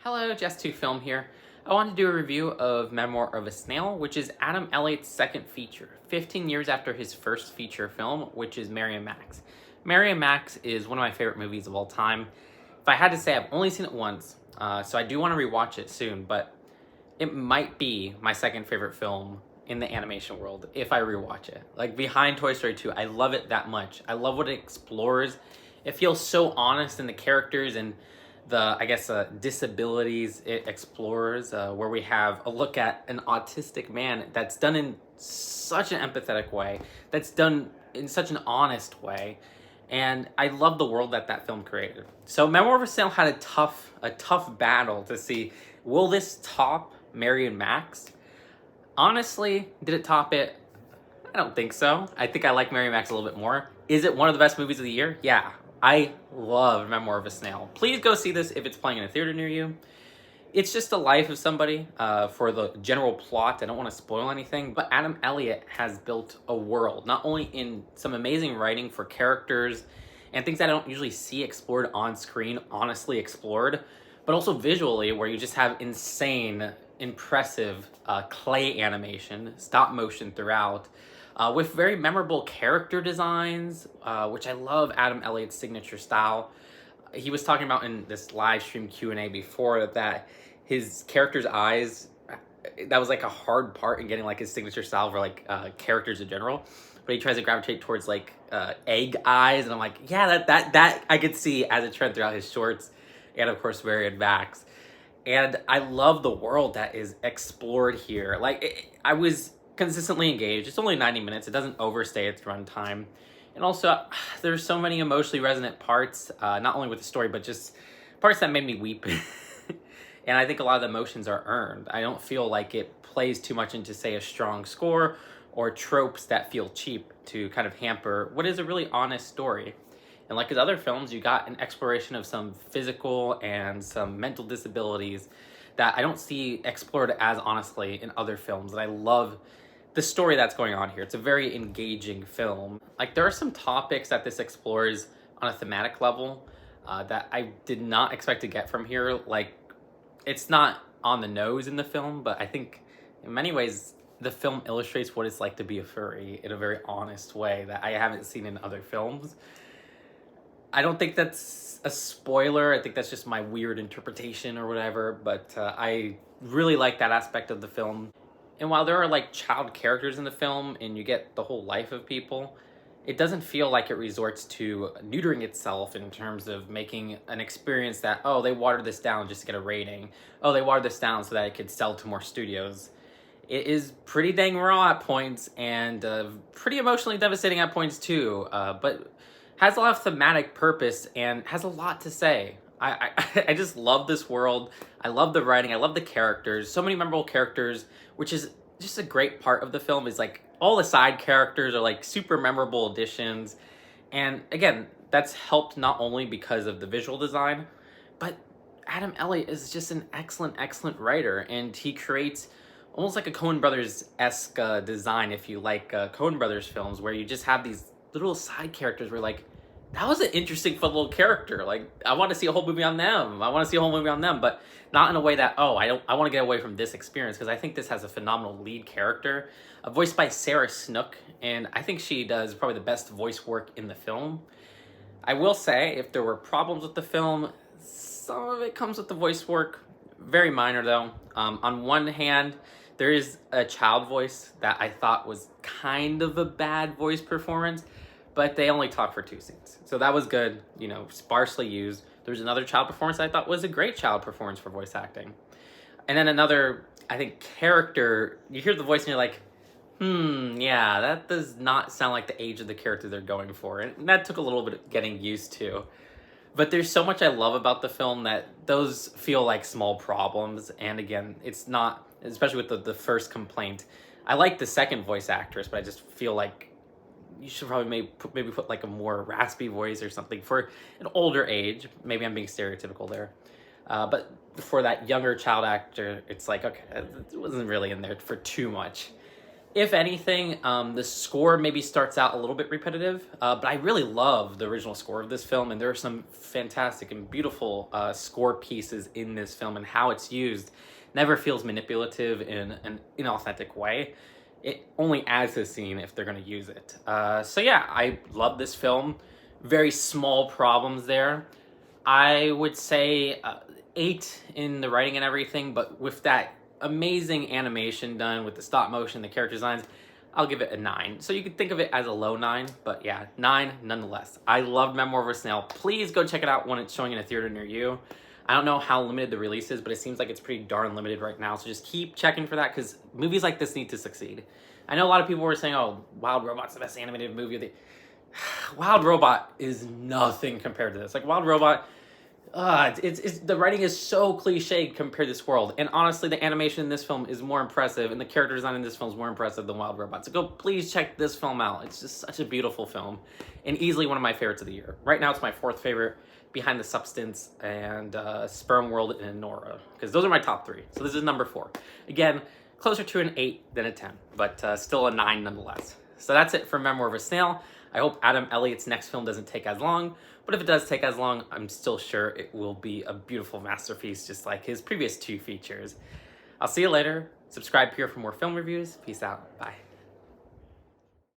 Hello, Just2Film here. I wanted to do a review of Memoir of a Snail, which is Adam Elliott's second feature, 15 years after his first feature film, which is Mary and Max. Mary and Max is one of my favorite movies of all time. If I had to say, I've only seen it once, so I do want to rewatch it soon, but it might be my second favorite film in the animation world if I rewatch it. Like, behind Toy Story 2, I love it that much. I love what it explores. It feels so honest in the characters and the disabilities it explores, where we have a look at an autistic man that's done in such an empathetic way, that's done in such an honest way, and I love the world that that film created. So Memoir of a Snail had a tough battle to see, will this top Mary and Max? Honestly, did it top it? I don't think so. I think I like Mary and Max a little bit more. Is it one of the best movies of the year? Yeah. I love Memoir of a Snail. Please go see this if it's playing in a theater near you. It's just the life of somebody. For the general plot, I don't want to spoil anything, but Adam Elliot has built a world, not only in some amazing writing for characters and things that I don't usually see explored on screen, honestly explored, but also visually, where you just have insane, impressive clay animation, stop motion throughout, with very memorable character designs, which I love Adam Elliott's signature style. He was talking about in this live stream Q&A before that his character's eyes, that was like a hard part in getting like his signature style for like characters in general. But he tries to gravitate towards like egg eyes, and I'm like, yeah, that I could see as a trend throughout his shorts, and of course Mary and Max. And I love the world that is explored here. I was consistently engaged. It's only 90 minutes. It doesn't overstay its runtime. And also, there's so many emotionally resonant parts, not only with the story, but just parts that made me weep. And I think a lot of the emotions are earned. I don't feel like it plays too much into, say, a strong score or tropes that feel cheap to kind of hamper what is a really honest story. And like his other films, you got an exploration of some physical and some mental disabilities that I don't see explored as honestly in other films. And I love the story that's going on here. It's a very engaging film. Like, there are some topics that this explores on a thematic level that I did not expect to get from here. Like, it's not on the nose in the film, but I think in many ways the film illustrates what it's like to be a furry in a very honest way that I haven't seen in other films. I don't think that's a spoiler. I think that's just my weird interpretation or whatever, but I really like that aspect of the film. And while there are like child characters in the film and you get the whole life of people, it doesn't feel like it resorts to neutering itself in terms of making an experience that, oh, they watered this down just to get a rating. Oh, they watered this down so that it could sell to more studios. It is pretty dang raw at points and pretty emotionally devastating at points too, but has a lot of thematic purpose and has a lot to say. I just love this world. I love the writing. I love the characters. So many memorable characters, which is just a great part of the film, is like all the side characters are like super memorable additions. And again, that's helped not only because of the visual design, but Adam Elliot is just an excellent writer. And he creates almost like a Coen Brothers-esque design, if you like Coen Brothers films, where you just have these little side characters where like, that was an interesting, fun little character. Like, I want to see a whole movie on them. But not in a way that, oh, I want to get away from this experience, because I think this has a phenomenal lead character, voiced by Sarah Snook, and I think she does probably the best voice work in the film. I will say, if there were problems with the film, some of it comes with the voice work. Very minor, though. On one hand, there is a child voice that I thought was kind of a bad voice performance, but they only talked for 2 scenes. So that was good, sparsely used. There's another child performance I thought was a great child performance for voice acting. And then another, I think, character, you hear the voice and you're like, yeah, that does not sound like the age of the character they're going for. And that took a little bit of getting used to. But there's so much I love about the film that those feel like small problems. And again, it's not, especially with the first complaint. I like the second voice actress, but I just feel like you should probably maybe put like a more raspy voice or something for an older age. Maybe I'm being stereotypical there. But for that younger child actor, it's like, okay, it wasn't really in there for too much. If anything, the score maybe starts out a little bit repetitive, but I really love the original score of this film, and there are some fantastic and beautiful score pieces in this film, and how it's used never feels manipulative in an inauthentic way. It only adds to the scene if they're going to use it. So yeah, I love this film. Very small problems there. I would say 8 in the writing and everything, but with that amazing animation done with the stop motion, the character designs, I'll give it a 9. So you could think of it as a low 9, but yeah, 9 nonetheless. I love Memoir of a Snail. Please go check it out when it's showing in a theater near you. I don't know how limited the release is, but it seems like it's pretty darn limited right now. So just keep checking for that, because movies like this need to succeed. I know a lot of people were saying, oh, Wild Robot's the best animated movie of the... Wild Robot is nothing compared to this. Like, Wild Robot, it's the writing is so cliched compared to this world. And honestly, the animation in this film is more impressive, and the character design in this film is more impressive than Wild Robot. So go please check this film out. It's just such a beautiful film, and easily one of my favorites of the year. Right now, it's my 4th favorite, behind The Substance and Sperm World and Nora, because those are my top 3. So this is number 4. Again, closer to an 8 than a 10, but still a 9 nonetheless. So that's it for Memoir of a Snail. I hope Adam Elliott's next film doesn't take as long, but if it does take as long, I'm still sure it will be a beautiful masterpiece, just like his previous 2 features. I'll see you later. Subscribe here for more film reviews. Peace out. Bye.